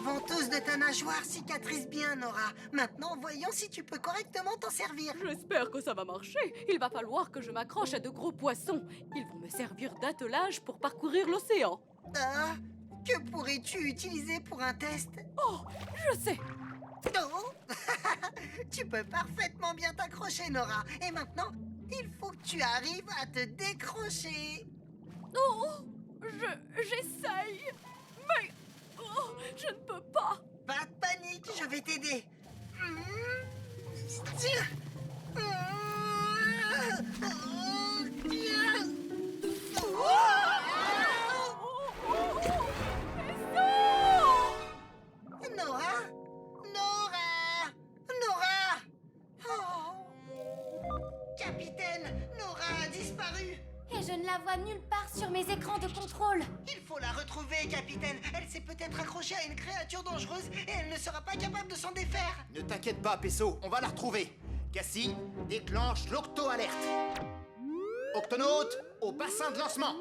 ventouse de ta nageoire cicatrise bien, Nora. Maintenant, voyons si tu peux correctement t'en servir. J'espère que ça va marcher. Il va falloir que je m'accroche à de gros poissons. Ils vont me servir d'attelage pour parcourir l'océan. Ah, que pourrais-tu utiliser pour un test? Oh, je sais. Oh Tu peux parfaitement bien t'accrocher, Nora. Et maintenant, il faut que tu arrives à te décrocher. Oh, j'essaye. Mais je ne peux pas. Pas de panique, je vais t'aider. Tiens. Nora? Nora? Nora? Oh. Capitaine, Nora a disparu. Et je ne la vois nulle part sur mes écrans de contrôle. Il faut la retrouver, capitaine. Elle s'est peut-être accrochée à une créature dangereuse et elle ne sera pas capable de s'en défaire. Ne t'inquiète pas, Pesso, on va la retrouver. Cassie, déclenche l'octo-alerte. Octonaute, au bassin de lancement.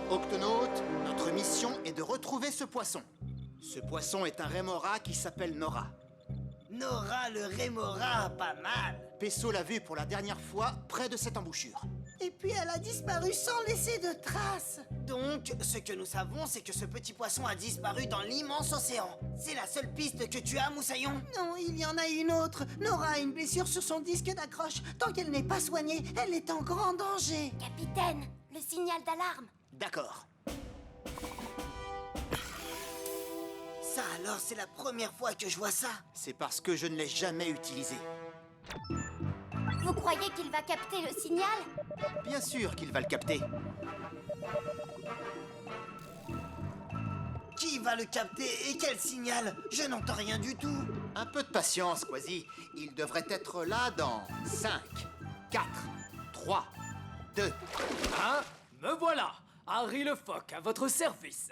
Octonaute, notre mission est de retrouver ce poisson. Ce poisson est un rémora qui s'appelle Nora. Nora le rémora, pas mal. Pesso l'a vu pour la dernière fois près de cette embouchure. Et puis elle a disparu sans laisser de traces. Donc, ce que nous savons, c'est que ce petit poisson a disparu dans l'immense océan. C'est la seule piste que tu as, Moussaillon? Non, il y en a une autre. Nora a une blessure sur son disque d'accroche. Tant qu'elle n'est pas soignée, elle est en grand danger. Capitaine, le signal d'alarme. D'accord. Ça alors, c'est la première fois que je vois ça. C'est parce que je ne l'ai jamais utilisé. Vous croyez qu'il va capter le signal? Bien sûr qu'il va le capter. Qui va le capter et quel signal? Je n'entends rien du tout. Un peu de patience, Quasi. Il devrait être là dans 5, 4, 3, 2... Hein? Me voilà, Harry le phoque, à votre service.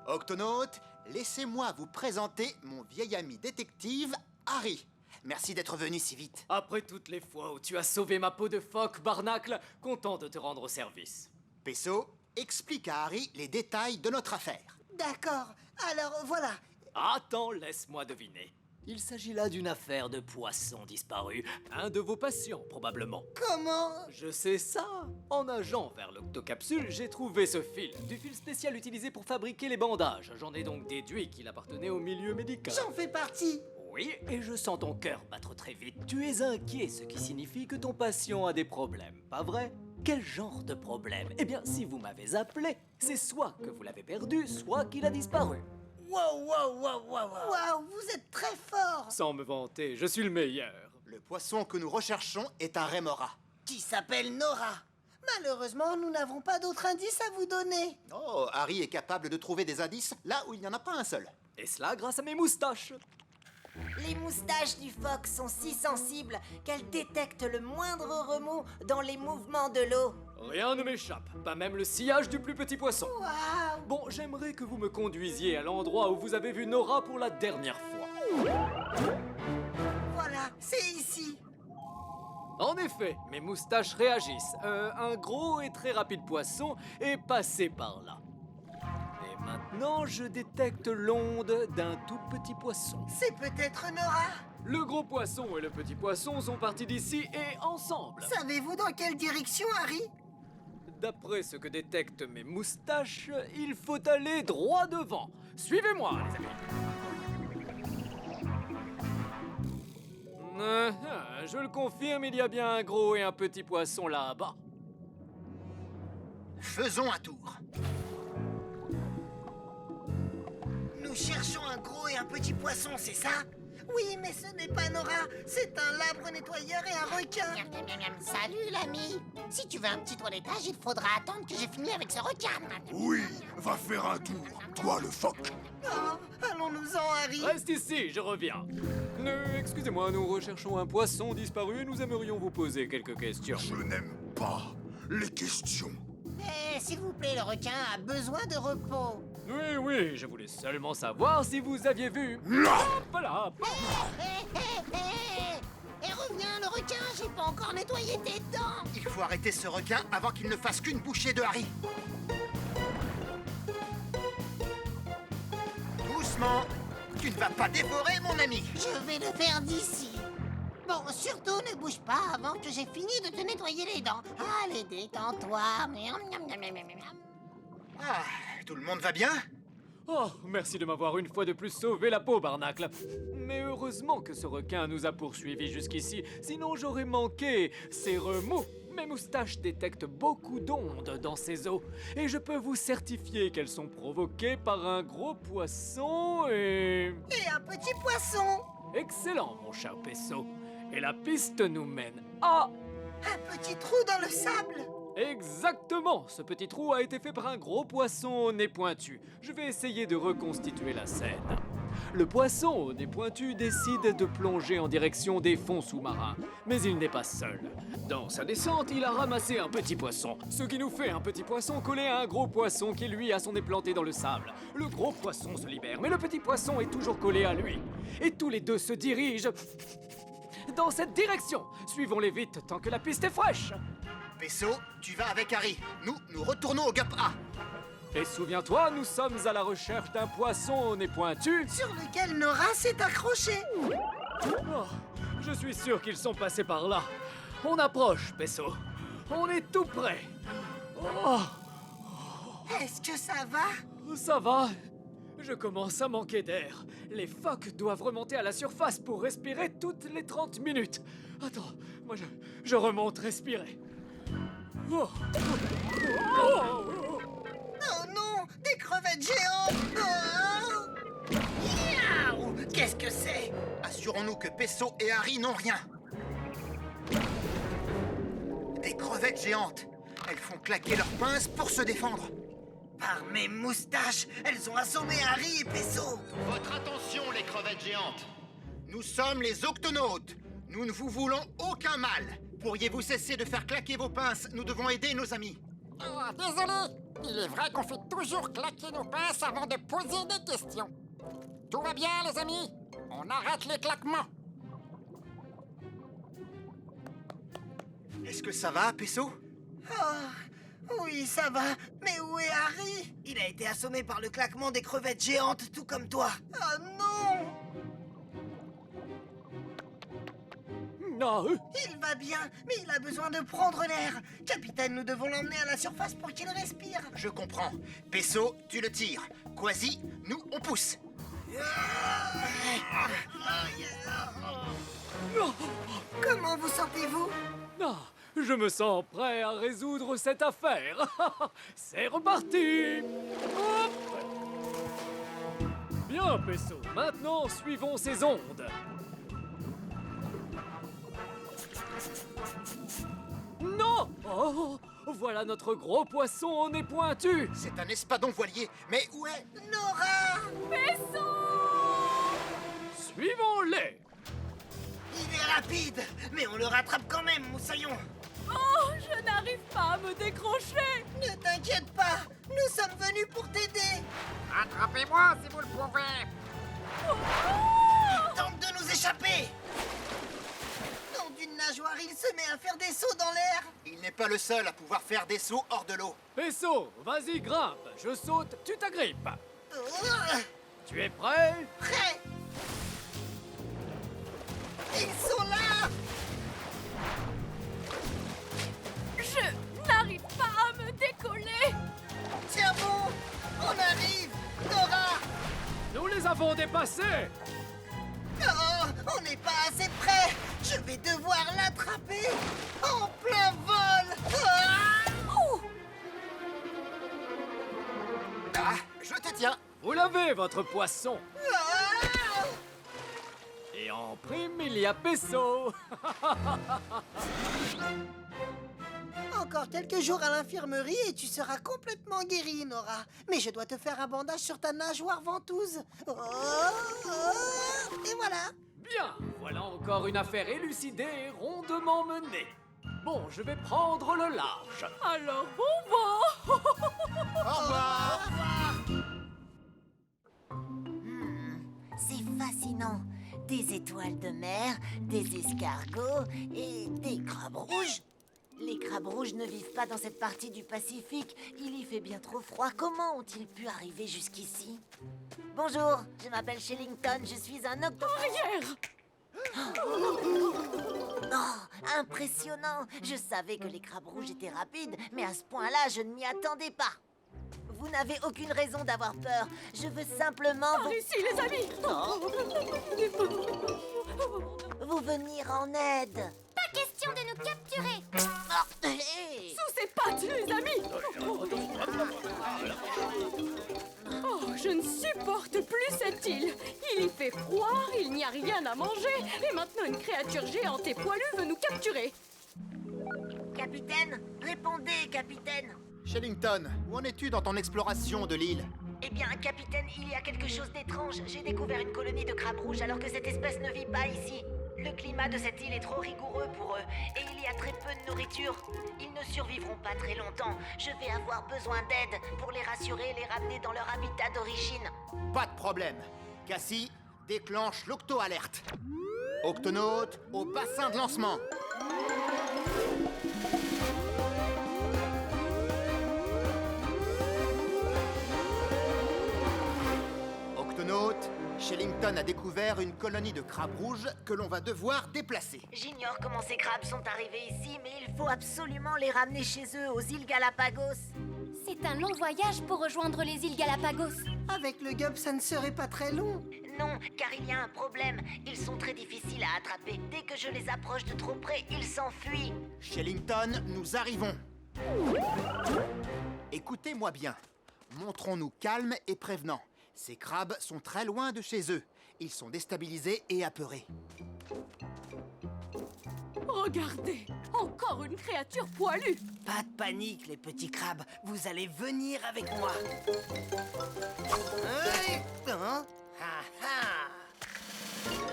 Octonaute, laissez-moi vous présenter mon vieil ami détective, Harry. Merci d'être venu si vite. Après toutes les fois où tu as sauvé ma peau de phoque, Barnacle, content de te rendre au service. Pesso, explique à Harry les détails de notre affaire. D'accord, alors voilà. Attends, laisse-moi deviner. Il s'agit là d'une affaire de poisson disparu. Un de vos patients, probablement. Comment? Je sais ça. En nageant vers l'octocapsule, j'ai trouvé ce fil. Du fil spécial utilisé pour fabriquer les bandages. J'en ai donc déduit qu'il appartenait au milieu médical. J'en fais partie. Oui, et je sens ton cœur battre très vite. Tu es inquiet, ce qui signifie que ton patient a des problèmes, pas vrai? Quel genre de problème? Eh bien, si vous m'avez appelé, c'est soit que vous l'avez perdu, soit qu'il a disparu. Wow, vous êtes très fort. Sans me vanter, je suis le meilleur. Le poisson que nous recherchons est un rémora. Qui s'appelle Nora. Malheureusement, nous n'avons pas d'autres indices à vous donner. Oh, Harry est capable de trouver des indices là où il n'y en a pas un seul. Et cela grâce à mes moustaches. Les moustaches du phoque sont si sensibles qu'elles détectent le moindre remous dans les mouvements de l'eau. Rien ne m'échappe, pas même le sillage du plus petit poisson. Waouh. Bon, j'aimerais que vous me conduisiez à l'endroit où vous avez vu Nora pour la dernière fois. Voilà, c'est ici. En effet, mes moustaches réagissent. Un gros et très rapide poisson est passé par là. Et maintenant, je détecte l'onde d'un tout petit poisson. C'est peut-être Nora. Le gros poisson et le petit poisson sont partis d'ici et ensemble. Savez-vous dans quelle direction, Harry? D'après ce que détectent mes moustaches, il faut aller droit devant. Suivez-moi, les amis. Je le confirme, il y a bien un gros et un petit poisson là-bas. Faisons un tour. Nous cherchons un gros et un petit poisson, c'est ça? Oui, mais ce n'est pas Nora, c'est un labre nettoyeur et un requin. Miam, miam, miam, miam. Salut l'ami. Si tu veux un petit toilettage, il faudra attendre que j'ai fini avec ce requin. Oui, va faire un tour, toi le phoque. Oh, allons-nous-en, Harry. Reste ici, je reviens. Excusez-moi, nous recherchons un poisson disparu et nous aimerions vous poser quelques questions. Je n'aime pas les questions. S'il vous plaît, le requin a besoin de repos. Oui, je voulais seulement savoir si vous aviez vu... Là. Hop là. Et reviens, le requin, j'ai pas encore nettoyé. faut arrêter ce requin avant qu'il ne fasse qu'une bouchée de Harry. Doucement. Tu ne vas pas dévorer mon ami. Je vais le faire d'ici. Bon, surtout ne bouge pas avant que j'ai fini de te nettoyer les dents. Allez, détends-toi. Ah, tout le monde va bien? Oh, merci de m'avoir une fois de plus sauvé la peau, Barnacle. Mais heureusement que ce requin nous a poursuivis jusqu'ici, sinon j'aurais manqué ces remous. Mes moustaches détectent beaucoup d'ondes dans ces eaux, et je peux vous certifier qu'elles sont provoquées par un gros poisson et... Et un petit poisson. Excellent, mon cher Pesso. Et la piste nous mène à... Un petit trou dans le sable. Exactement! Ce petit trou a été fait par un gros poisson au nez pointu. Je vais essayer de reconstituer la scène. Le poisson au nez pointu décide de plonger en direction des fonds sous-marins. Mais il n'est pas seul. Dans sa descente, il a ramassé un petit poisson. Ce qui nous fait un petit poisson collé à un gros poisson qui, lui, a son nez planté dans le sable. Le gros poisson se libère, mais le petit poisson est toujours collé à lui. Et tous les deux se dirigent dans cette direction. Suivons-les vite tant que la piste est fraîche. Pesso, tu vas avec Harry. Nous retournons au Gup A. Et souviens-toi, nous sommes à la recherche d'un poisson au nez pointu. Sur lequel Nora s'est accrochée. Oh, je suis sûr qu'ils sont passés par là. On approche, Pesso. On est tout près. Oh, Est-ce que ça va? ça va. Je commence à manquer d'air. Les phoques doivent remonter à la surface pour respirer toutes les 30 minutes. Attends, moi je remonte respirer. Oh. Oh non, des crevettes géantes. Oh. Miaou. Qu'est-ce que c'est? Assurons-nous que Pesso et Harry n'ont rien. Des crevettes géantes. Elles font claquer leurs pinces pour se défendre. Par mes moustaches, elles ont assommé Harry et Pesso. Votre attention, les crevettes géantes. Nous sommes les Octonautes. Nous ne vous voulons aucun mal. Pourriez-vous cesser de faire claquer vos pinces? Nous devons aider nos amis. Oh, désolé. Il est vrai qu'on fait toujours claquer nos pinces avant de poser des questions. Tout va bien, les amis? On arrête les claquements. Est-ce que ça va, Pesso? Oh, oui, ça va. Mais où est Harry? Il a été assommé par le claquement des crevettes géantes, tout comme toi. Oh non! Non. Il va bien, mais il a besoin de prendre l'air. Capitaine, nous devons l'emmener à la surface pour qu'il respire. Je comprends. Pesso, tu le tires. Quasi, nous, on pousse. Comment vous sentez-vous? Non, je me sens prêt à résoudre cette affaire. C'est reparti. Hop. Bien, Pesso. Maintenant, suivons ces ondes. Non! Oh, voilà notre gros poisson au nez pointu. C'est un espadon voilier. Mais où est... Nora! Suivons-les. Il est rapide, mais on le rattrape quand même, Moussaillon. Oh, je n'arrive pas à me décrocher. Ne t'inquiète pas, nous sommes venus pour t'aider. Attrapez-moi si vous le pouvez. Il tente de nous échapper. Dans d'une nageoire, il se met à faire des sauts dans l'air. Il n'est pas le seul à pouvoir faire des sauts hors de l'eau. Pesso, vas-y, grimpe. Je saute, tu t'agrippes. Oh, Tu es prêt? prêt. Ils sont là. Je n'arrive pas à me décoller. Tiens bon, on arrive. Nora. Nous les avons dépassés. Oh, on n'est pas assez près. Je vais devoir l'attraper en plein vol. Ah. Ouh. Ah, je te tiens. Vous l'avez, votre poisson. Ah. Et en prime, il y a Pesso. Encore quelques jours à l'infirmerie et tu seras complètement guérie, Nora. Mais je dois te faire un bandage sur ta nageoire ventouse. Oh, oh, et voilà. Bien, voilà encore une affaire élucidée et rondement menée. Bon, je vais prendre le large. Alors, bon vent. Au revoir. C'est fascinant. Des étoiles de mer, des escargots et des crabes rouges. Les crabes rouges ne vivent pas dans cette partie du Pacifique. Il y fait bien trop froid. Comment ont-ils pu arriver jusqu'ici? Bonjour, je m'appelle Shellington. Je suis un octopus. Arrière! Oh, impressionnant! Je savais que les crabes rouges étaient rapides, mais à ce point-là, je ne m'y attendais pas. Vous n'avez aucune raison d'avoir peur. Je veux simplement Par ici, les amis! vous venir en aide. Pas question de nous capturer. Oh, hé. Sous ses pattes, les amis! Oh, je ne supporte plus cette île. Il y fait froid, il n'y a rien à manger, et maintenant une créature géante et poilue veut nous capturer. Capitaine, répondez, capitaine. Shellington, où en es-tu dans ton exploration de l'île? Eh bien, capitaine, il y a quelque chose d'étrange. J'ai découvert une colonie de crabes rouges alors que cette espèce ne vit pas ici. Le climat de cette île est trop rigoureux pour eux et il y a très peu de nourriture. Ils ne survivront pas très longtemps. Je vais avoir besoin d'aide pour les rassurer et les ramener dans leur habitat d'origine. Pas de problème. Cassie, déclenche l'octo-alerte. Octonautes, au bassin de lancement. Octonautes, Shellington a découvert une colonie de crabes rouges que l'on va devoir déplacer. J'ignore comment ces crabes sont arrivés ici, mais il faut absolument les ramener chez eux, aux îles Galapagos. C'est un long voyage pour rejoindre les îles Galapagos. Avec le gup, ça ne serait pas très long. Non, car il y a un problème. Ils sont très difficiles à attraper. Dès que je les approche de trop près, ils s'enfuient. Shellington, nous arrivons. Écoutez-moi bien. Montrons-nous calmes et prévenants. Ces crabes sont très loin de chez eux. Ils sont déstabilisés et apeurés. Regardez, encore une créature poilue. Pas de panique, les petits crabes. Vous allez venir avec moi. Hey, hein? Ah, ah.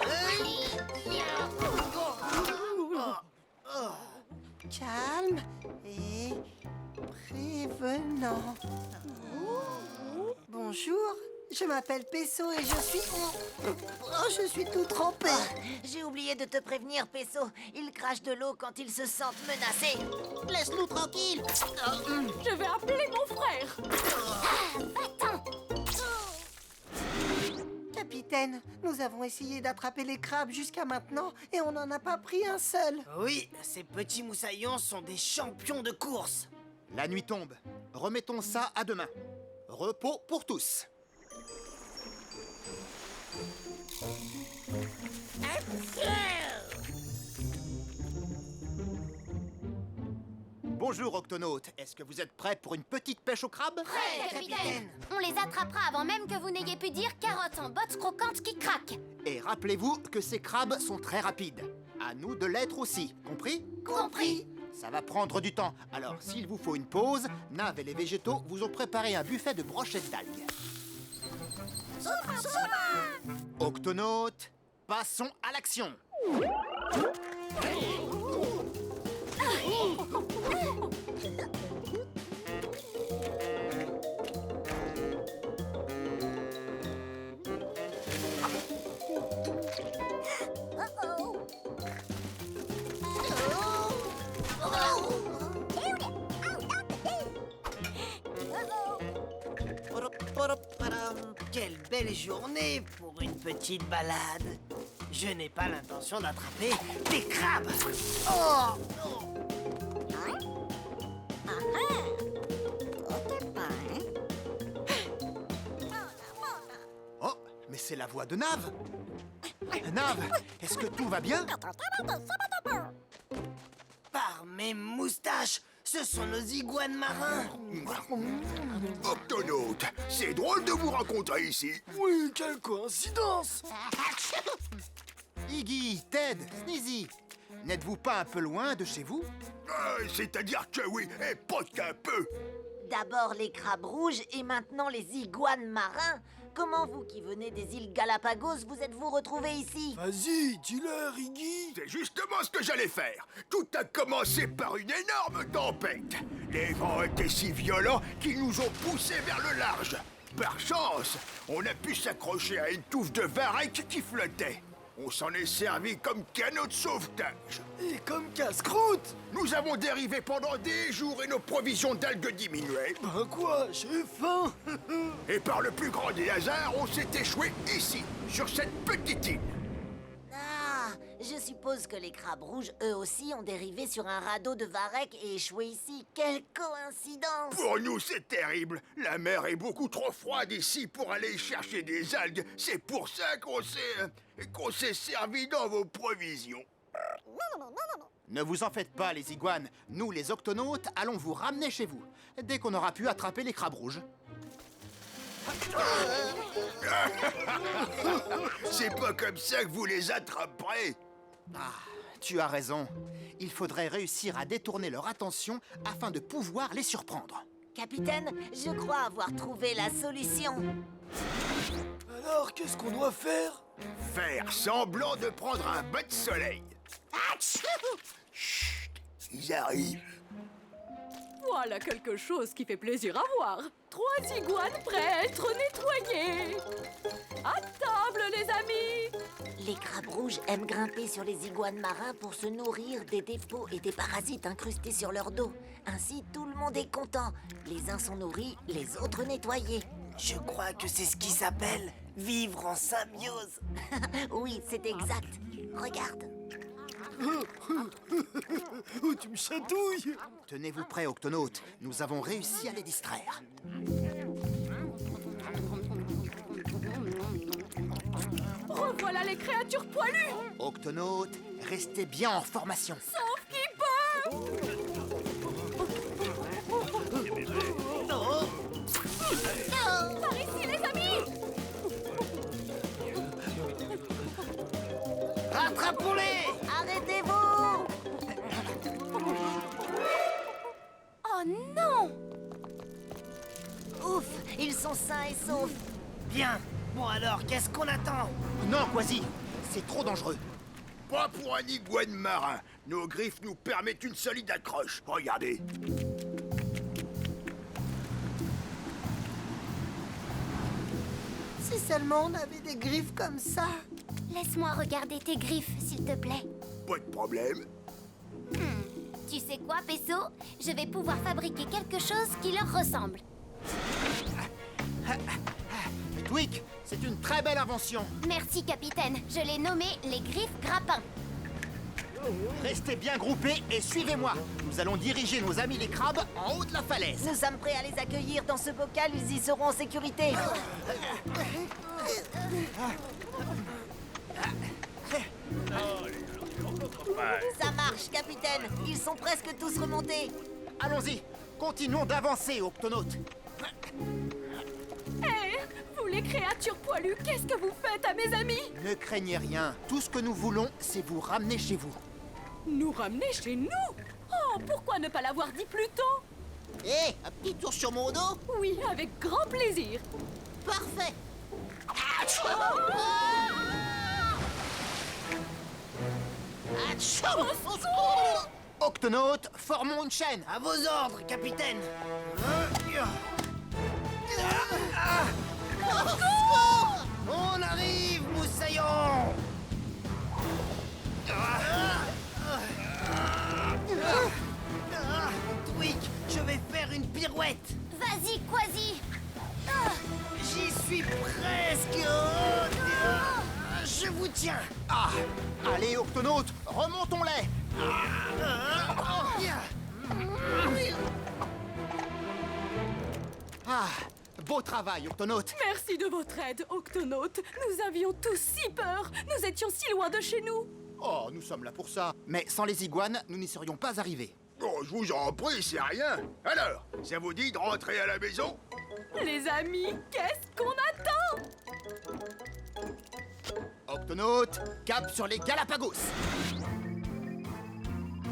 Hey. Oh. Calme et prévenant. Bonjour, je m'appelle Pesso et je suis... je suis tout trempé. J'ai oublié de te prévenir, Pesso. Ils crachent de l'eau quand ils se sentent menacés. Laisse-nous tranquille. Je vais appeler mon frère. Capitaine, nous avons essayé d'attraper les crabes jusqu'à maintenant et on n'en a pas pris un seul. Oui, ces petits moussaillons sont des champions de course. La nuit tombe. Remettons ça à demain. Repos pour tous. Bonjour, octonautes. Est-ce que vous êtes prêts pour une petite pêche au crabe? Capitaine, on les attrapera avant même que vous n'ayez pu dire carottes en bottes croquantes qui craquent. Et rappelez-vous que ces crabes sont très rapides. À nous de l'être aussi, compris? Compris. Ça va prendre du temps. Alors, s'il vous faut une pause, Nav et les végétaux vous ont préparé un buffet de brochettes d'algues. Octonautes, passons à l'action. Quelle belle journée pour une petite balade. Je n'ai pas l'intention d'attraper des crabes. Oh, Oh, mais c'est la voix de Nav. Nav, est-ce que tout va bien? par mes moustaches, ce sont nos iguanes marins. Octonautes, c'est drôle de vous rencontrer ici. Oui, quelle coïncidence. Iggy, Ted, Sneezy, n'êtes-vous pas un peu loin de chez vous? C'est-à-dire que oui, et pas qu'un peu. D'abord les crabes rouges et maintenant les iguanes marins. Comment vous qui venez des îles Galapagos vous êtes-vous retrouvés ici? Vas-y, dis-leur, Iggy. C'est justement ce que j'allais faire. Tout a commencé par une énorme tempête. Les vents étaient si violents qu'ils nous ont poussés vers le large. Par chance, on a pu s'accrocher à une touffe de varech qui flottait. On s'en est servi comme canot de sauvetage. Et comme casse-croûte. Nous avons dérivé pendant des jours et nos provisions d'algues diminuaient. Ben quoi, j'ai faim. Et par le plus grand des hasards, on s'est échoué ici, sur cette petite île. Ah, je suppose que les crabes rouges, eux aussi, ont dérivé sur un radeau de Varek et échoué ici. Quelle coïncidence! Pour nous, c'est terrible. La mer est beaucoup trop froide ici pour aller chercher des algues. C'est pour ça qu'on s'est servi dans vos provisions. Ne vous en faites pas, les iguanes. Nous, les octonautes, allons vous ramener chez vous, dès qu'on aura pu attraper les crabes rouges. C'est pas comme ça que vous les attraperez. Ah, tu as raison. Il faudrait réussir à détourner leur attention afin de pouvoir les surprendre. Capitaine, je crois avoir trouvé la solution. Alors, qu'est-ce qu'on doit faire? Faire semblant de prendre un bain de soleil. Chut, ils arrivent. Voilà quelque chose qui fait plaisir à voir. 3 iguanes prêts à être nettoyées. À table, les amis. Les crabes rouges aiment grimper sur les iguanes marins pour se nourrir des dépôts et des parasites incrustés sur leur dos. Ainsi, tout le monde est content. Les uns sont nourris, les autres nettoyés. Je crois que c'est ce qui s'appelle vivre en symbiose. Oui, c'est exact. Regarde. Oh, tu me chatouilles. Tenez-vous prêts, octonautes. Nous avons réussi à les distraire. Revoilà les créatures poilues. Octonautes, restez bien en formation. Sauf qui peut. Par ici, les amis. Rattrapons-les! Arrêtez-vous! Oh non! Ouf, ils sont sains et saufs. Bien. Bon alors, qu'est-ce qu'on attend? Non, Quasi, c'est trop dangereux. Pas pour un iguane marin. Nos griffes nous permettent une solide accroche. Regardez. Si seulement on avait des griffes comme ça. Laisse-moi regarder tes griffes, s'il te plaît. Pas de problème. Tu sais quoi, Pesso? Je vais pouvoir fabriquer quelque chose qui leur ressemble. Tweak, c'est une très belle invention. Merci, capitaine. Je l'ai nommé les griffes grappins. Restez bien groupés et suivez-moi. Nous allons diriger nos amis les crabes en haut de la falaise. Nous sommes prêts à les accueillir dans ce bocal, ils y seront en sécurité. Ça marche, capitaine. Ils sont presque tous remontés. Allons-y, continuons d'avancer, octonautes. Hé, vous les créatures poilues, qu'est-ce que vous faites à mes amis? Ne craignez rien. Tout ce que nous voulons, c'est vous ramener chez vous. Nous ramener chez nous? Oh, pourquoi ne pas l'avoir dit plus tôt? Hé, un petit tour sur mon dos? Oui, avec grand plaisir. Parfait. Octonautes, formons une chaîne. À vos ordres, capitaine. On arrive, moussaillon. Tweak, je vais faire une pirouette. Vas-y, Quasi. J'y suis presque. Je vous tiens. Ah, allez, octonautes, remontons-les. Ah, beau travail, octonautes. Merci de votre aide, octonautes. Nous avions tous si peur. Nous étions si loin de chez nous. Oh, nous sommes là pour ça. Mais sans les iguanes, nous n'y serions pas arrivés. Oh, je vous en prie, c'est rien. Alors, ça vous dit de rentrer à la maison? Les amis, qu'est-ce qu'on attend? Octonautes, cap sur les Galapagos.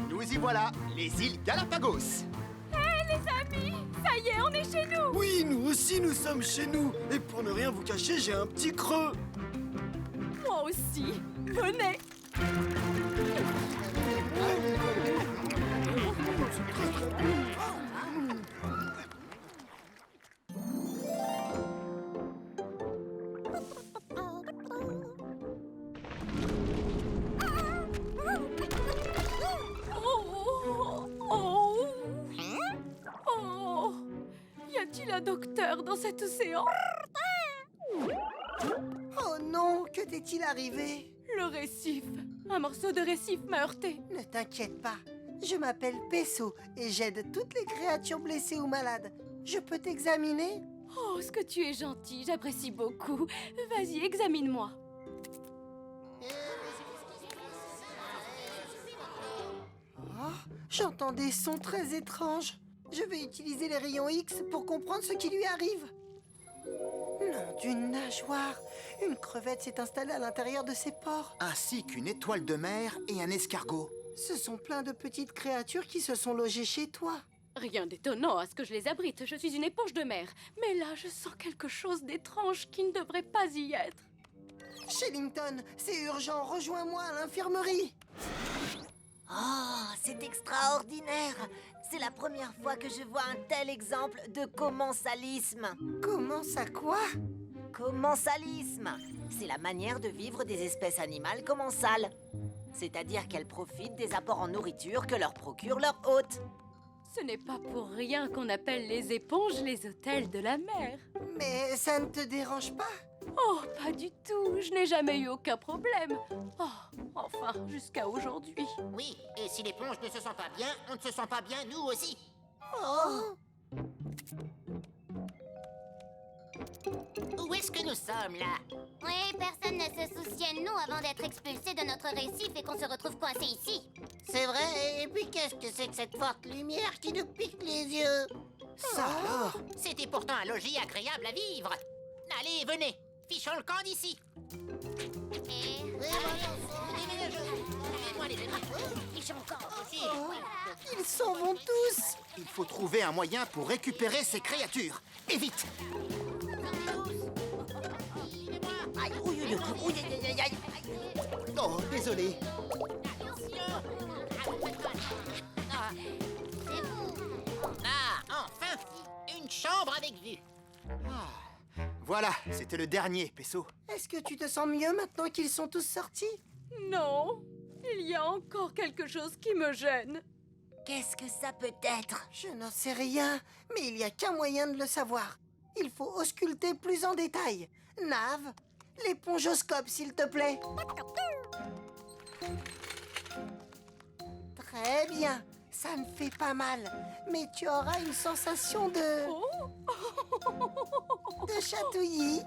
Nous y voilà, les îles Galapagos. Hé, les amis, ça y est, on est chez nous. Oui, nous aussi, nous sommes chez nous. Et pour ne rien vous cacher, j'ai un petit creux. Moi aussi. Venez. aucun docteur dans cet océan. Oh non, que t'est-il arrivé? Le récif. Un morceau de récif m'a heurté. Ne t'inquiète pas, je m'appelle Peso et j'aide toutes les créatures blessées ou malades. Je peux t'examiner? Oh, ce que tu es gentil, j'apprécie beaucoup. Vas-y, examine-moi. Oh, j'entends des sons très étranges. Je vais utiliser les rayons X pour comprendre ce qui lui arrive. Nom d'une nageoire! Une crevette s'est installée à l'intérieur de ses pores. Ainsi qu'une étoile de mer et un escargot. Ce sont plein de petites créatures qui se sont logées chez toi. Rien d'étonnant à ce que je les abrite, je suis une éponge de mer. Mais là, je sens quelque chose d'étrange qui ne devrait pas y être. Shellington, c'est urgent, rejoins-moi à l'infirmerie. Oh, c'est extraordinaire! C'est la première fois que je vois un tel exemple de commensalisme. Comment ça quoi? Commensalisme, c'est la manière de vivre des espèces animales commensales. C'est-à-dire qu'elles profitent des apports en nourriture que leur procure leur hôte. Ce n'est pas pour rien qu'on appelle les éponges les hôtels de la mer. Mais ça ne te dérange pas? Oh, pas du tout, je n'ai jamais eu aucun problème. Oh, enfin, jusqu'à aujourd'hui. Oui, et si l'éponge ne se sent pas bien, on ne se sent pas bien nous aussi. Oh! Où est-ce que nous sommes, là? Oui, personne ne se souciait de nous avant d'être expulsés de notre récif et qu'on se retrouve coincés ici. C'est vrai, et puis qu'est-ce que c'est que cette forte lumière qui nous pique les yeux? Ça alors? C'était pourtant un logis agréable à vivre. Allez, venez, fichons le camp d'ici. Et... Fichons le camp aussi. Ils s'en vont tous! Il faut trouver un moyen pour récupérer ces créatures. Et vite! Aïe, Oh, désolé. Ah, enfin, une chambre avec vue. Voilà, c'était le dernier, Peso. Est-ce que tu te sens mieux maintenant qu'ils sont tous sortis? Non, il y a encore quelque chose qui me gêne. Qu'est-ce que ça peut être? Je n'en sais rien, mais il n'y a qu'un moyen de le savoir. Il faut ausculter plus en détail. Nav, l'épongeoscope, s'il te plaît. Très bien, ça ne fait pas mal. Mais tu auras une sensation de chatouillis.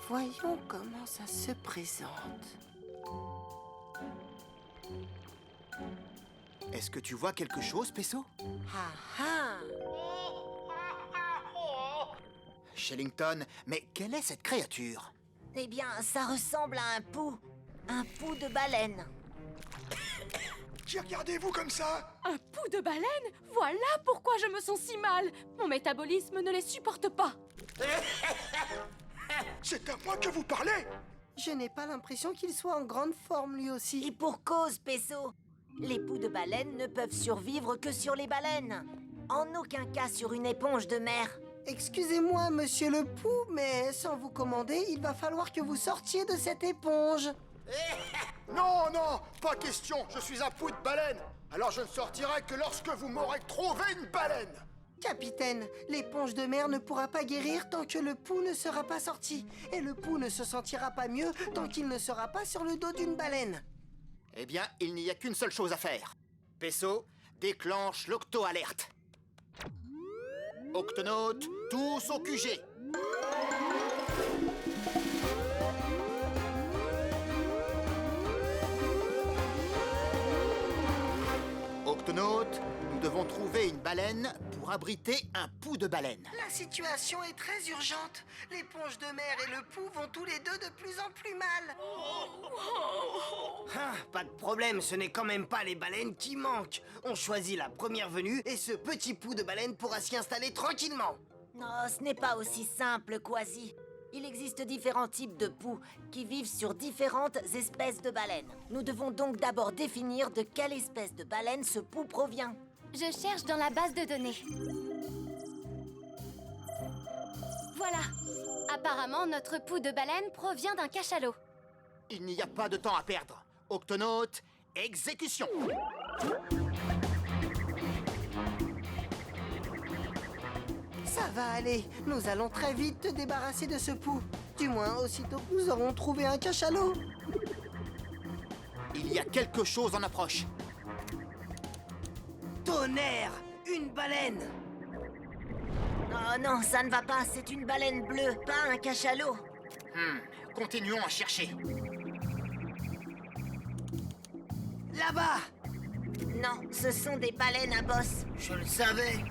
Voyons comment ça se présente. Est-ce que tu vois quelque chose, Peso? Ah ah! Shellington, mais quelle est cette créature? Eh bien, ça ressemble à un pouls de baleine. Qui regardez-vous comme ça? Un pouls de baleine? Voilà pourquoi je me sens si mal. Mon métabolisme ne les supporte pas. C'est à moi que vous parlez? Je n'ai pas l'impression qu'il soit en grande forme lui Et aussi. pour cause, Peso. Les poux de baleine ne peuvent survivre que sur les baleines. En aucun cas sur une éponge de mer. Excusez-moi, monsieur le Pou, mais sans vous commander, il va falloir que vous sortiez de cette éponge. Non, non, pas question, je suis un pou de baleine. Alors je ne sortirai que lorsque vous m'aurez trouvé une baleine. Capitaine, l'éponge de mer ne pourra pas guérir tant que le Pou ne sera pas sorti. Et le Pou ne se sentira pas mieux tant qu'il ne sera pas sur le dos d'une baleine. Eh bien, il n'y a qu'une seule chose à faire. Peso, déclenche l'octo-alerte. Octonautes, tous au QG. Octonautes, nous devons trouver une baleine pour abriter un pou de baleine. La situation est très urgente. L'éponge de mer et le Pou vont tous les deux de plus en plus mal. Ah, pas de problème, ce n'est quand même pas les baleines qui manquent. On choisit la première venue et ce petit pou de baleine pourra s'y installer tranquillement. Non, ce n'est pas aussi simple, Quasi. Il existe différents types de poux qui vivent sur différentes espèces de baleines. Nous devons donc d'abord définir de quelle espèce de baleine ce poux provient. Je cherche dans la base de données. Voilà. Apparemment, notre poux de baleine provient d'un cachalot. Il n'y a pas de temps à perdre. Octonautes, exécution. Ça va aller. Nous allons très vite te débarrasser de ce pou. Du moins, aussitôt que nous aurons trouvé un cachalot. Il y a quelque chose en approche. Tonnerre! Une baleine! Oh non, ça ne va pas, c'est une baleine bleue, pas un cachalot. Continuons à chercher. Là-bas! Non, ce sont des baleines à bosse. Je le savais.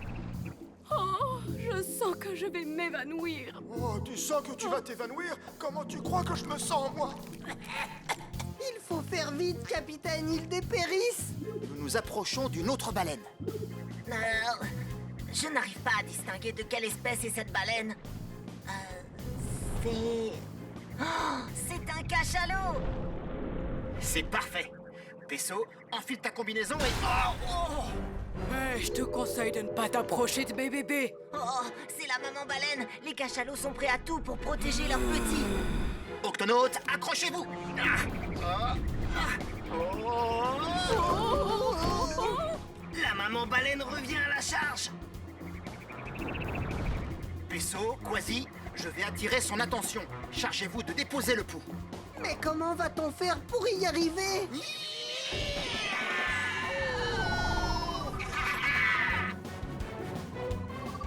Oh, je sens que je vais m'évanouir. Oh, tu sens que tu vas t'évanouir? Comment tu crois que je me sens, moi? Il faut faire vite, capitaine, ils dépérissent. Nous nous approchons d'une autre baleine. Je n'arrive pas à distinguer de quelle espèce est cette baleine. C'est un cachalot! C'est parfait. Peso, enfile ta combinaison et... Je te conseille de ne pas t'approcher de mes bébés. Oh, c'est la maman baleine. Les cachalots sont prêts à tout pour protéger leurs petits. Octonautes, accrochez-vous. La maman baleine revient à la charge. Peso, Quasi, je vais attirer son attention. Chargez-vous de déposer le pou. Mais comment va-t-on faire pour y arriver?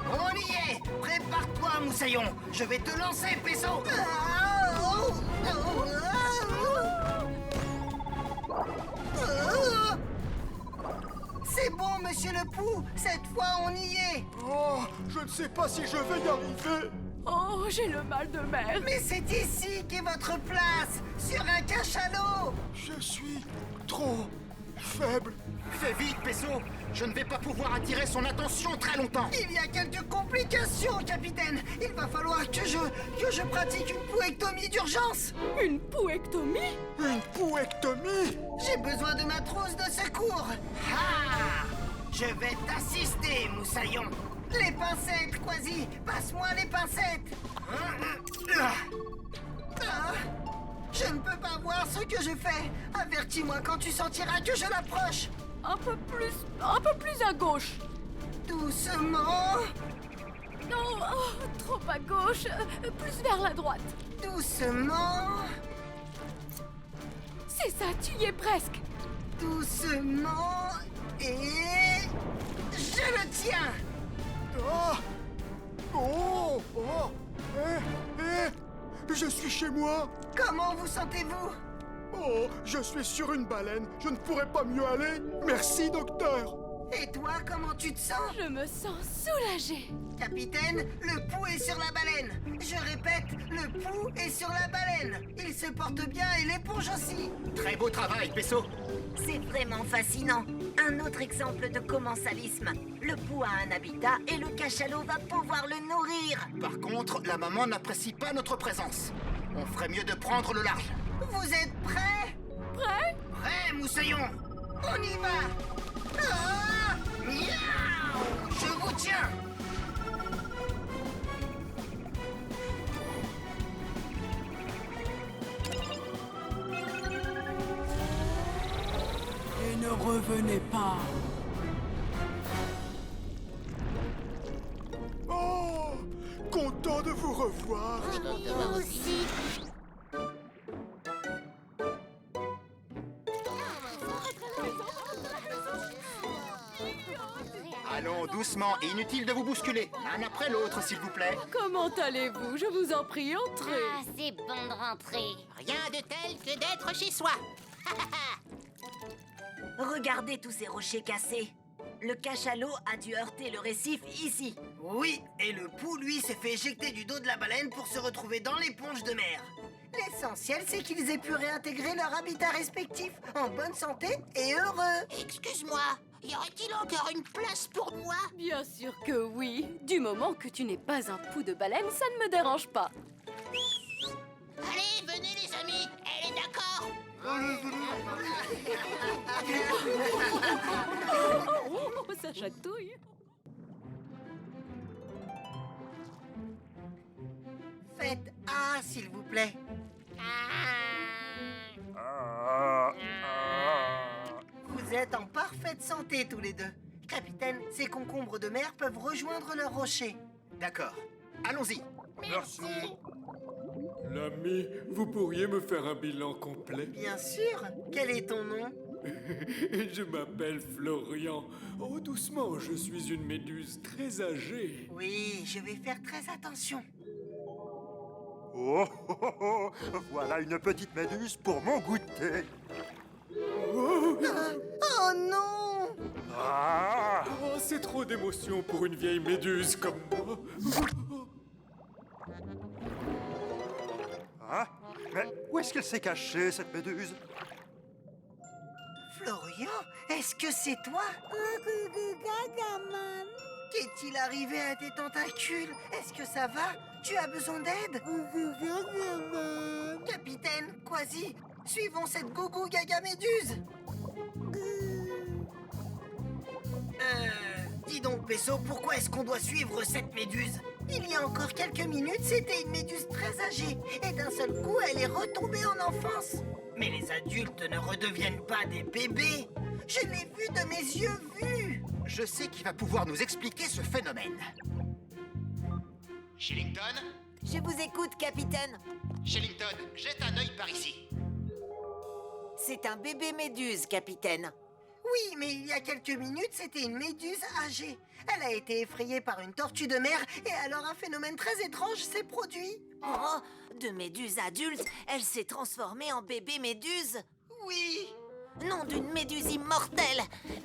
On y est! Prépare-toi, Moussaillon! Je vais te lancer, Peso! C'est bon, monsieur le pou. Cette fois, on y est. Oh, je ne sais pas si je vais y arriver. Oh, j'ai le mal de mer. Mais c'est ici qu'est votre place, sur un cachalot. Je suis trop faible. Fais vite, Peso. Je ne vais pas pouvoir attirer son attention très longtemps. Il y a quelques complications, capitaine. Il va falloir que je pratique une pouectomie d'urgence. Une pouectomie? Une pouectomie? J'ai besoin de ma trousse de secours. Ah! Je vais t'assister, Moussaillon! Les pincettes, Quasi. Passe-moi les pincettes. Je ne peux pas voir ce que je fais. Avertis-moi quand tu sentiras que je l'approche. Un peu plus à gauche. Doucement. Non, trop à gauche. Plus vers la droite. Doucement. C'est ça, tu y es presque. Doucement. Et... je le tiens. Ah! Oh! Oh! Je suis chez moi! Comment vous sentez-vous? Oh, je suis sur une baleine. Je ne pourrais pas mieux aller. Merci, docteur. Et toi, comment tu te sens? Je me sens soulagée. Capitaine, le pou est sur la baleine. Je répète, le pou est sur la baleine. Il se porte bien et l'éponge aussi. Très beau travail, Peso. C'est vraiment fascinant. Un autre exemple de commensalisme. Le pou a un habitat et le cachalot va pouvoir le nourrir. Par contre, la maman n'apprécie pas notre présence. On ferait mieux de prendre le large. Vous êtes prêts? Prêt? Prêt, Moussaillon! On y va! Ah! Miaou! Je vous tiens! Et ne revenez pas. Oh! Content de vous revoir. Moi aussi. Allons doucement, et inutile de vous bousculer. L'un après l'autre, s'il vous plaît. Comment allez-vous? Je vous en prie, entrez. Ah, c'est bon de rentrer. Rien de tel que d'être chez soi. Regardez tous ces rochers cassés. Le cachalot a dû heurter le récif ici. Oui, et le pou, lui, s'est fait éjecter du dos de la baleine pour se retrouver dans l'éponge de mer. L'essentiel, c'est qu'ils aient pu réintégrer leur habitat respectif, en bonne santé et heureux. Excuse-moi, y aurait-il encore une place pour moi? Bien sûr que oui. Du moment que tu n'es pas un pou de baleine, ça ne me dérange pas. Allez, venez les amis, elle est d'accord. Oh, ça chatouille. Faites A, s'il vous plaît. Vous êtes en parfaite santé tous les deux. Capitaine, ces concombres de mer peuvent rejoindre leurs rochers. D'accord. Allons-y. Merci. L'ami, vous pourriez me faire un bilan complet? Bien sûr. Quel est ton nom? Je m'appelle Florian. Oh, doucement, je suis une méduse très âgée. Oui, je vais faire très attention. Oh, oh, oh, oh, voilà une petite méduse pour mon goûter. Oh, Oh non! Ah, oh, c'est trop d'émotion pour une vieille méduse comme moi. hein? Mais où est-ce qu'elle s'est cachée, cette méduse? Florian, est-ce que c'est toi? Qu'est-il arrivé à tes tentacules? Est-ce que ça va? Tu as besoin d'aide? Capitaine, Quasi, suivons cette gougou gaga méduse. Dis donc, Peso, pourquoi est-ce qu'on doit suivre cette méduse? Il y a encore quelques minutes, c'était une méduse très âgée, et d'un seul coup, elle est retombée en enfance. Mais les adultes ne redeviennent pas des bébés. Je l'ai vu de mes yeux vus. Je sais qui va pouvoir nous expliquer ce phénomène. Shillington? Je vous écoute, capitaine. Shillington, jette un œil par ici. C'est un bébé méduse, capitaine. Oui, mais il y a quelques minutes, c'était une méduse âgée. Elle a été effrayée par une tortue de mer, et alors un phénomène très étrange s'est produit. Oh, de méduse adulte, elle s'est transformée en bébé méduse. Oui. Nom d'une méduse immortelle.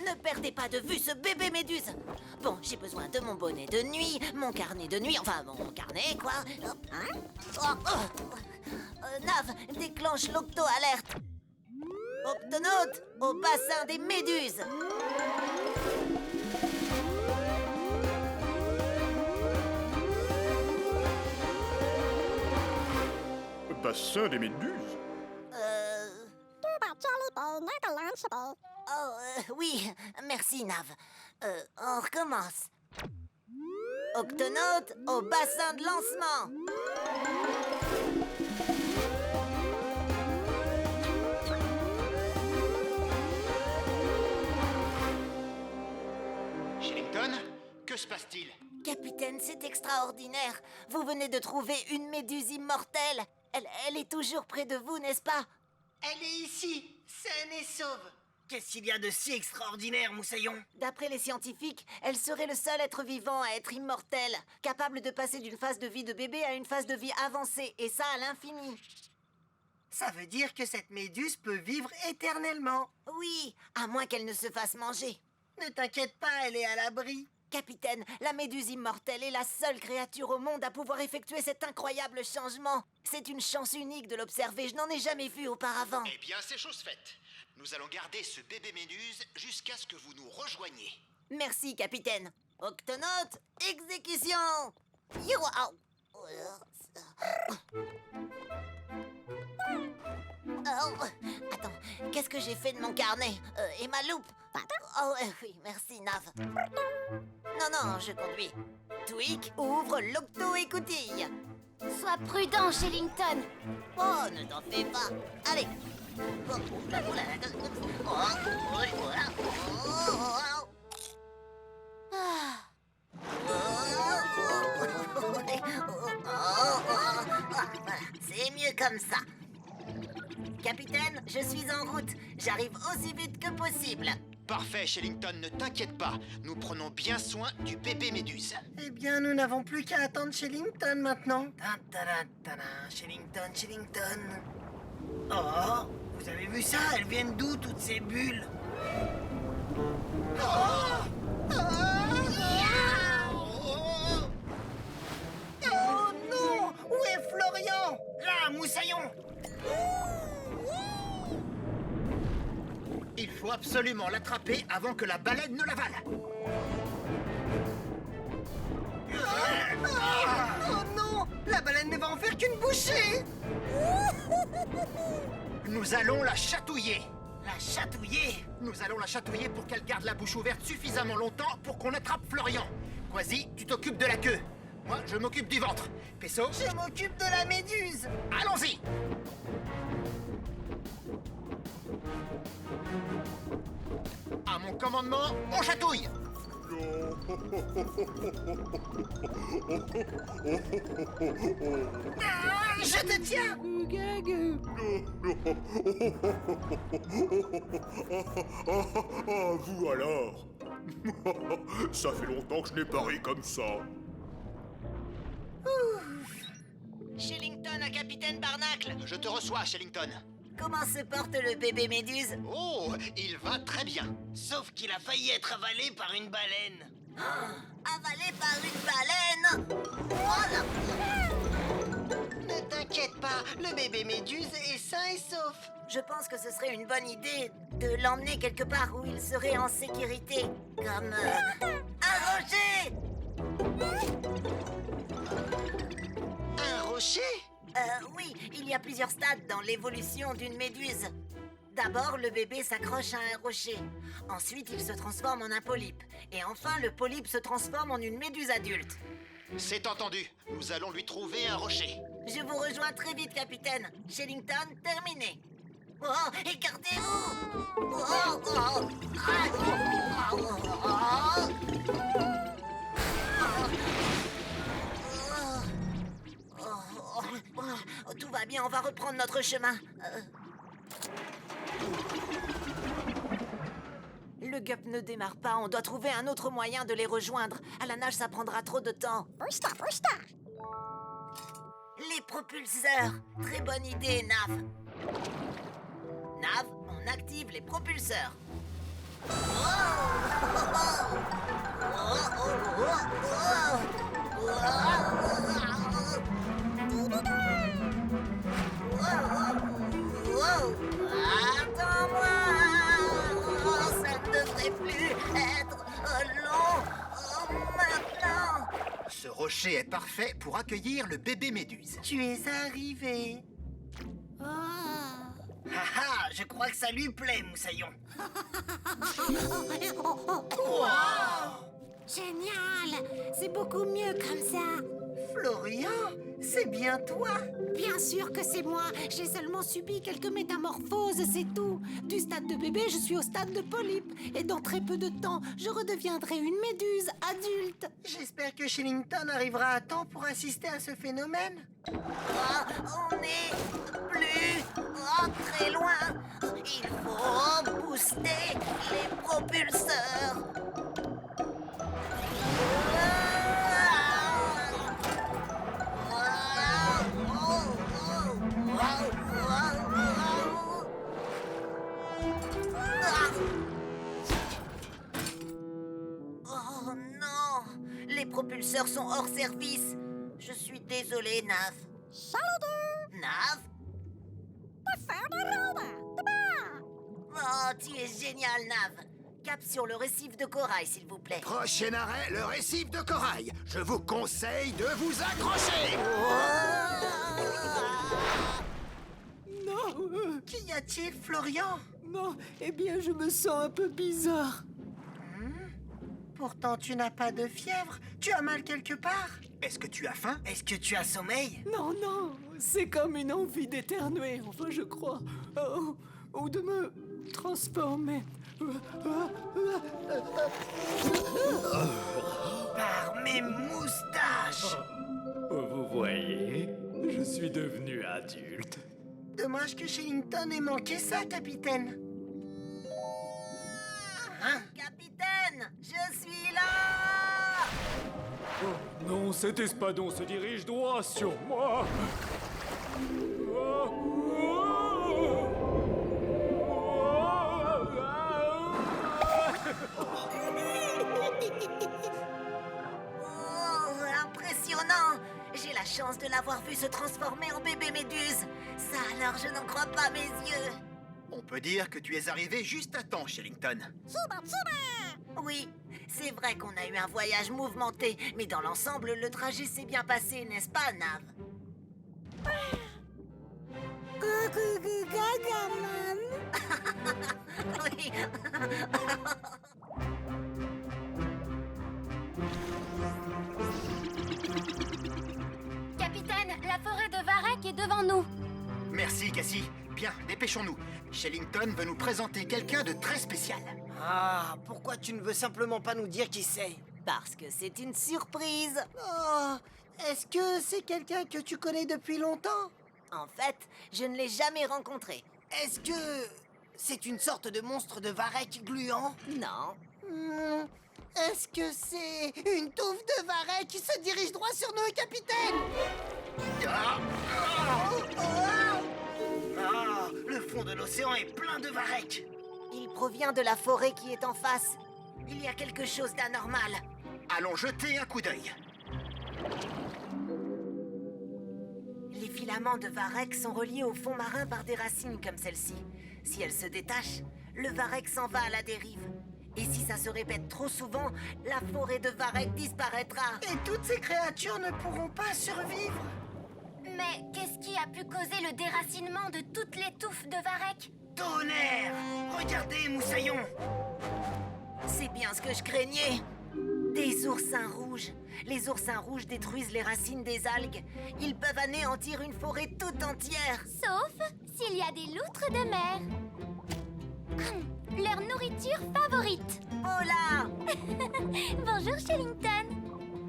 Ne perdez pas de vue ce bébé méduse. Bon, j'ai besoin de mon bonnet de nuit, mon carnet de nuit, enfin mon carnet, quoi. Hop, hein. Nav, déclenche l'octo-alerte. Octonaute, au bassin des méduses. Bassin des méduses? Oui, merci, Nav. On recommence. Octonaute, au bassin de lancement. Shillington, que se passe-t-il? Capitaine, c'est extraordinaire. Vous venez de trouver une méduse immortelle. Elle est toujours près de vous, n'est-ce pas? Elle est ici, saine et sauve. Qu'est-ce qu'il y a de si extraordinaire, Moussaillon? D'après les scientifiques, elle serait le seul être vivant à être immortel, capable de passer d'une phase de vie de bébé à une phase de vie avancée, et ça à l'infini. Ça veut dire que cette méduse peut vivre éternellement. Oui, à moins qu'elle ne se fasse manger. Ne t'inquiète pas, elle est à l'abri. Capitaine, la méduse immortelle est la seule créature au monde à pouvoir effectuer cet incroyable changement. C'est une chance unique de l'observer, je n'en ai jamais vu auparavant. Eh bien, c'est chose faite. Nous allons garder ce bébé méduse jusqu'à ce que vous nous rejoigniez. Merci, capitaine. Octonaute, exécution. Youhou. Oh, attends, qu'est-ce que j'ai fait de mon carnet? Et ma loupe? Oh, oui, merci, Nav. Non, je conduis. Tweak, ouvre l'octo-écoutille. Sois prudent, Shillington. Oh, ne t'en fais pas. Allez. C'est mieux comme ça. Capitaine, je suis en route. J'arrive aussi vite que possible. Parfait, Shillington, ne t'inquiète pas. Nous prenons bien soin du bébé méduse. Eh bien, nous n'avons plus qu'à attendre Shillington maintenant. Shillington. Oh, vous avez vu ça? Elles viennent d'où, toutes ces bulles? Oh non! Où est Florian? Là, Moussaillon! Il faut absolument l'attraper avant que la baleine ne l'avale. Oh non! La baleine ne va en faire qu'une bouchée! Nous allons la chatouiller. La chatouiller? Nous allons la chatouiller pour qu'elle garde la bouche ouverte suffisamment longtemps pour qu'on attrape Florian. Quasi, tu t'occupes de la queue. Moi, je m'occupe du ventre. Peso, Je m'occupe de la méduse! allons-y. À mon commandement, on chatouille. Je te tiens! Ah, vous alors? Ça fait longtemps que je n'ai pas ri comme ça. Shellington à Capitaine Barnacle. Je te reçois, Shellington. Comment se porte le bébé méduse? Oh, il va très bien. Sauf qu'il a failli être avalé par une baleine. Avalé par une baleine? Ne t'inquiète pas, le bébé méduse est sain et sauf. Je pense que ce serait une bonne idée de l'emmener quelque part où il serait en sécurité. Comme un rocher! Un rocher? Oui, il y a plusieurs stades dans l'évolution d'une méduse. D'abord, le bébé s'accroche à un rocher. Ensuite, il se transforme en un polype. Et enfin, le polype se transforme en une méduse adulte. C'est entendu. Nous allons lui trouver un rocher. Je vous rejoins très vite, capitaine. Shellington, terminé. Oh, écartez-vous! Oh, oh, tout va bien, on va reprendre notre chemin. Le gup ne démarre pas, on doit trouver un autre moyen de les rejoindre. À la nage, ça prendra trop de temps. Les propulseurs. Très bonne idée, Nav. Nav, on active les propulseurs. Attends-moi. Ça ne devrait plus être long maintenant. Ce rocher est parfait pour accueillir le bébé méduse. Tu es arrivé. Ah, je crois que ça lui plaît, Moussaillon. Génial! C'est beaucoup mieux comme ça. Florian, c'est bien toi. Bien sûr que c'est moi. J'ai seulement subi quelques métamorphoses, c'est tout. Du stade de bébé, je suis au stade de polype. Et dans très peu de temps, je redeviendrai une méduse adulte. J'espère que Shellington arrivera à temps pour assister à ce phénomène. On est plus très loin. Il faut booster les propulseurs. Oh non! Les propulseurs sont hors service. Je suis désolé, Nav. Nav? Oh, tu es génial, Nav. Cap sur le récif de corail, s'il vous plaît. Prochain arrêt, le récif de corail. Je vous conseille de vous accrocher. Non. Qu'y a-t-il, Florian? Non, eh bien, je me sens un peu bizarre. Pourtant, tu n'as pas de fièvre. Tu as mal quelque part. Est-ce que tu as faim? Est-ce que tu as sommeil? Non, non, c'est comme une envie d'éternuer, enfin, je crois. Ou de me transformer. Par mes moustaches! Vous voyez, je suis devenu adulte. Dommage que Shellington ait manqué ça, capitaine. Capitaine, je suis là! Oh non, cet espadon se dirige droit sur moi. Oh, impressionnant! J'ai la chance de l'avoir vu se transformer en bébé méduse. Ça alors, je n'en crois pas mes yeux. On peut dire que tu es arrivé juste à temps, Shellington. Oui, c'est vrai qu'on a eu un voyage mouvementé, mais dans l'ensemble, le trajet s'est bien passé, n'est-ce pas, Nav? Oui. Capitaine, la forêt de Varek est devant nous. Merci, Cassie. Bien, dépêchons-nous. Shellington veut nous présenter quelqu'un de très spécial. Ah, pourquoi tu ne veux simplement pas nous dire qui c'est? Parce que c'est une surprise. Oh, est-ce que c'est quelqu'un que tu connais depuis longtemps? En fait, je ne l'ai jamais rencontré. Est-ce que c'est une sorte de monstre de varech gluant? Non. Est-ce que c'est une touffe de varech qui se dirige droit sur nous, capitaine? Ah, le fond de l'océan est plein de varech. Il provient de la forêt qui est en face. Il y a quelque chose d'anormal. Allons jeter un coup d'œil. Les filaments de varech sont reliés au fond marin par des racines comme celle-ci. Si elles se détachent, le varech s'en va à la dérive. Et si ça se répète trop souvent, la forêt de varech disparaîtra. Et toutes ces créatures ne pourront pas survivre. Mais qu'est-ce qui a pu causer le déracinement de toutes les touffes de varech? Tonnerre! Regardez, Moussaillon! C'est bien ce que je craignais. Des oursins rouges. Les oursins rouges détruisent les racines des algues. Ils peuvent anéantir une forêt toute entière. Sauf s'il y a des loutres de mer. Leur nourriture favorite. Hola! Bonjour, Shellington.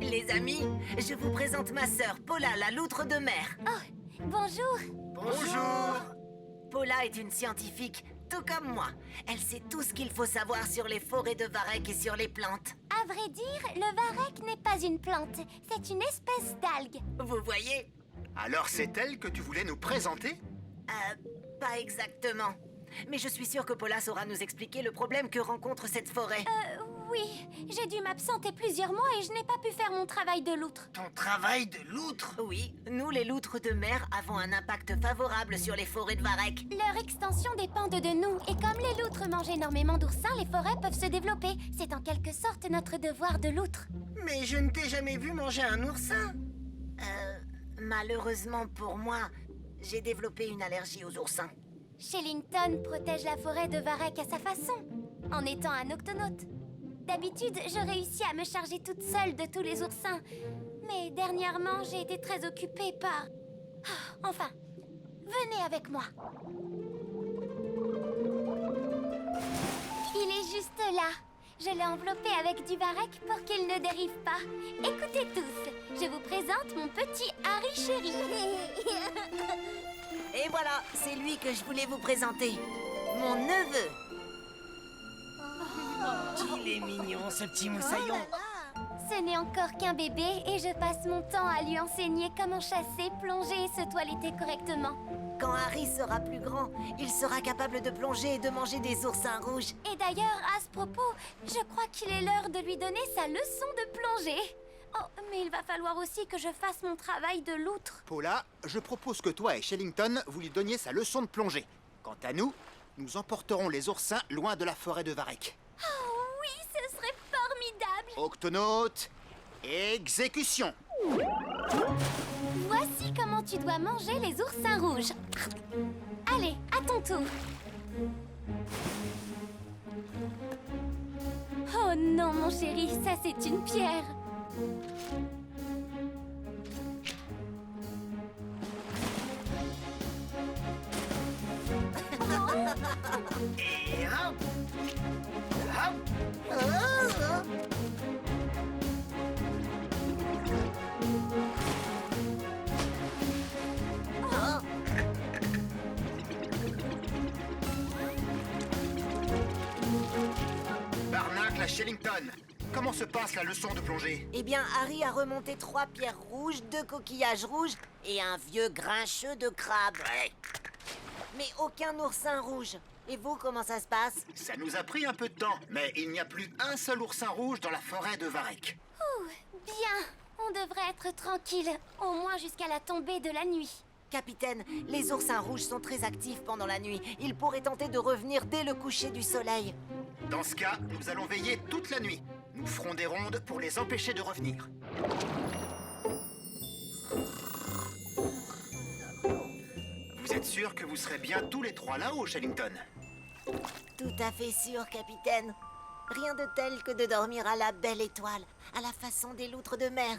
Les amis, je vous présente ma sœur, Paula, la loutre de mer. Oh, bonjour. Bonjour! Paula est une scientifique, tout comme moi. Elle sait tout ce qu'il faut savoir sur les forêts de varech et sur les plantes. À vrai dire, le varech n'est pas une plante, c'est une espèce d'algue. Vous voyez? Alors c'est elle que tu voulais nous présenter? Pas exactement. Mais je suis sûre que Paula saura nous expliquer le problème que rencontre cette forêt. Oui, j'ai dû m'absenter plusieurs mois et je n'ai pas pu faire mon travail de loutre. Ton travail de loutre? Oui, nous les loutres de mer avons un impact favorable sur les forêts de varech. Leur extension dépend de nous, et comme les loutres mangent énormément d'oursins, les forêts peuvent se développer. C'est en quelque sorte notre devoir de loutre. Mais je ne t'ai jamais vu manger un oursin. Malheureusement pour moi, j'ai développé une allergie aux oursins. Shellington protège la forêt de varech à sa façon, en étant un octonaute. D'habitude, je réussis à me charger toute seule de tous les oursins. Mais dernièrement, j'ai été très occupée par... Enfin, venez avec moi. Il est juste là. Je l'ai enveloppé avec du varech pour qu'il ne dérive pas. Écoutez tous, je vous présente mon petit Harry chéri. Et voilà, c'est lui que je voulais vous présenter. Mon neveu. Il est mignon, ce petit Moussaillon. Ce n'est encore qu'un bébé et je passe mon temps à lui enseigner comment chasser, plonger et se toiletter correctement. Quand Harry sera plus grand, il sera capable de plonger et de manger des oursins rouges. Et d'ailleurs, à ce propos, je crois qu'il est l'heure de lui donner sa leçon de plongée. Oh, mais il va falloir aussi que je fasse mon travail de loutre. Paula, je propose que toi et Shellington, vous lui donniez sa leçon de plongée. Quant à nous, nous emporterons les oursins loin de la forêt de varech. Oh oui, ce serait formidable. Octonaute, exécution. Voici comment tu dois manger les oursins rouges. Allez, à ton tour. Oh non, mon chéri, ça c'est une pierre. Et hop! Hop! Barnacle à Shellington, comment se passe la leçon de plongée? Eh bien, Harry a remonté 3 pierres rouges, 2 coquillages rouges et un vieux grincheux de crabe. Ouais, Mais aucun oursin rouge. Et vous, comment ça se passe? ça nous a pris un peu de temps, mais il n'y a plus un seul oursin rouge dans la forêt de varech. Ouh, bien. On devrait être tranquille, au moins jusqu'à la tombée de la nuit. Capitaine, les oursins rouges sont très actifs pendant la nuit. Ils pourraient tenter de revenir dès le coucher du soleil. Dans ce cas, nous allons veiller toute la nuit. Nous ferons des rondes pour les empêcher de revenir. Vous êtes sûr que vous serez bien tous les trois là-haut, Shellington? Tout à fait sûr, capitaine. Rien de tel que de dormir à la belle étoile, à la façon des loutres de mer.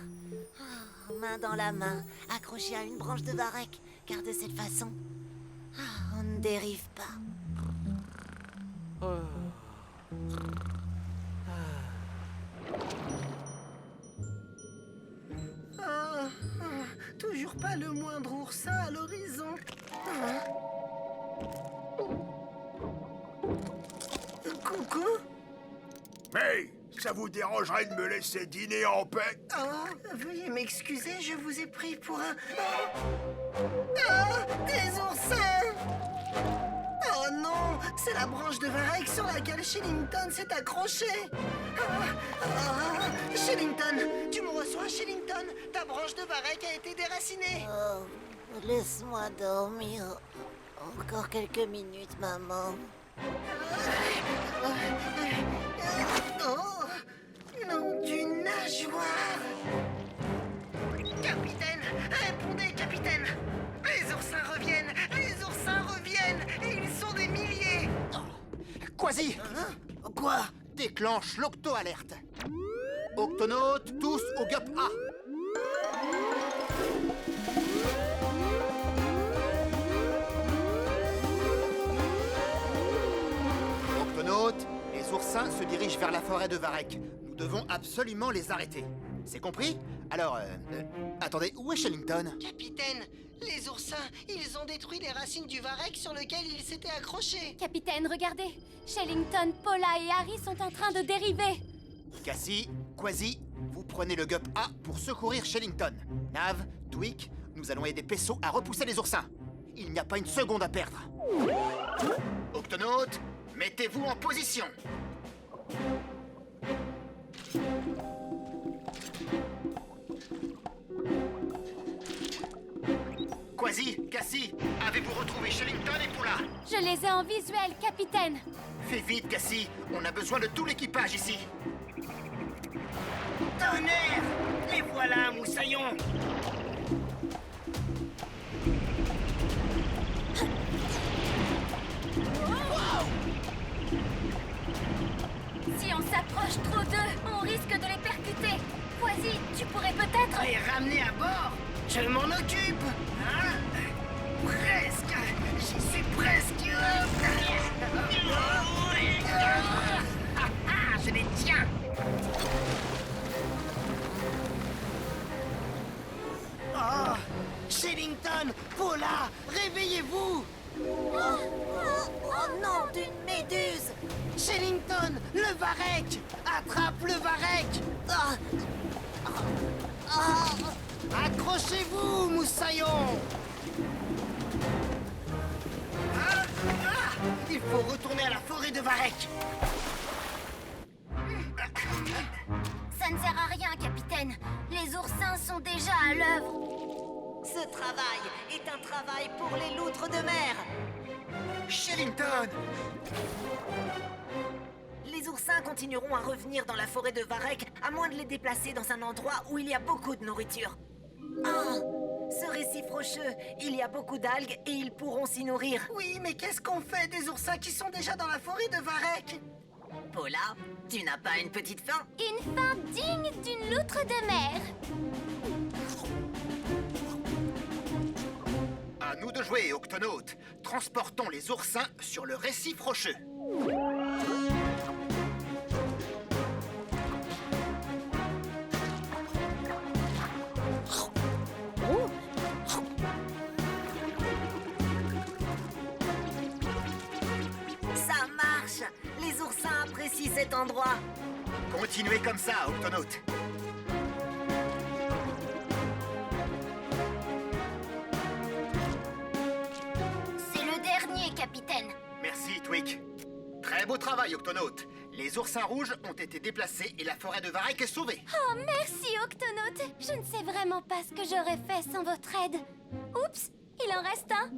Ah, main dans la main, accrochée à une branche de varech, car de cette façon, on ne dérive pas. pas le moindre oursin à l'horizon. Coucou? Hey, ça vous dérangerait de me laisser dîner en paix? Oh, veuillez m'excuser, je vous ai pris pour un... Ah, des oursins! Oh non, c'est la branche de varech sur laquelle Shellington s'est accroché. Shellington, tu me reçois, Shellington? Ta branche de varech a été déracinée. Oh, laisse-moi dormir. Encore quelques minutes, maman. Oh, nom d'une nageoire! Capitaine, répondez, capitaine! Les oursins reviennent! Les oursins reviennent! Et ils sont des milliers! Quasi, Quoi? déclenche l'octo-alerte. Octonautes, tous au GUP A. Octonautes, les oursins se dirigent vers la forêt de Varech. Nous devons absolument les arrêter. C'est compris? Alors, attendez, où est Shellington? Capitaine, les oursins, ils ont détruit les racines du varech sur lequel ils s'étaient accrochés. Capitaine, regardez. Shellington, Paula et Harry sont en train de dériver. Cassie, Quasi, vous prenez le GUP A pour secourir Shellington. Nav, Tweak, nous allons aider Pesso à repousser les oursins. Il n'y a pas une seconde à perdre. Octonautes, mettez-vous en position. Quasi, Cassie, avez-vous retrouvé Shellington et Paula? Je les ai en visuel, capitaine. Fais vite, Cassie, on a besoin de tout l'équipage ici. Tonnerre! Les voilà, moussaillons! Si on s'approche trop d'eux, on risque de les percuter. Quasi, tu pourrais peut-être... Les ramener à bord? Je m'en occupe! Hein? Presque! J'y suis presque! Je les tiens! Oh! Shellington! Paula! Réveillez-vous! Oh non, d'une méduse! Shellington! Le varech! Attrape le varech! Accrochez-vous, moussaillons! Il faut retourner à la forêt de varech! Ça ne sert à rien, capitaine. Les oursins sont déjà à l'œuvre. Ce travail est un travail pour les loutres de mer. Shellington! Les oursins continueront à revenir dans la forêt de Varech, à moins de les déplacer dans un endroit où il y a beaucoup de nourriture. Ce récif rocheux, il y a beaucoup d'algues et ils pourront s'y nourrir. Oui, mais qu'est-ce qu'on fait des oursins qui sont déjà dans la forêt de varech? Paula, tu n'as pas une petite faim? Une faim digne d'une loutre de mer. À nous de jouer, Octonautes. Transportons les oursins sur le récif rocheux. Ça marche! Les oursins apprécient cet endroit. Continuez comme ça, Octonautes. C'est le dernier, capitaine. Merci, Tweak. Très beau travail, Octonautes. Les oursins rouges ont été déplacés et la forêt de Varech est sauvée. Oh, merci, Octonautes. Je ne sais vraiment pas ce que j'aurais fait sans votre aide. Oups, il en reste un.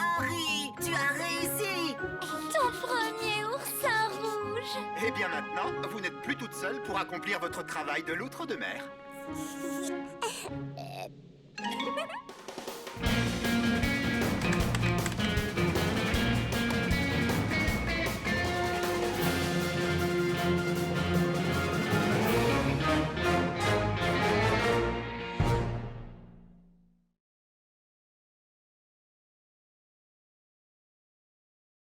Harry, tu as réussi! Ton premier oursin rouge. Et bien maintenant, vous n'êtes plus toute seule pour accomplir votre travail de loutre de mer.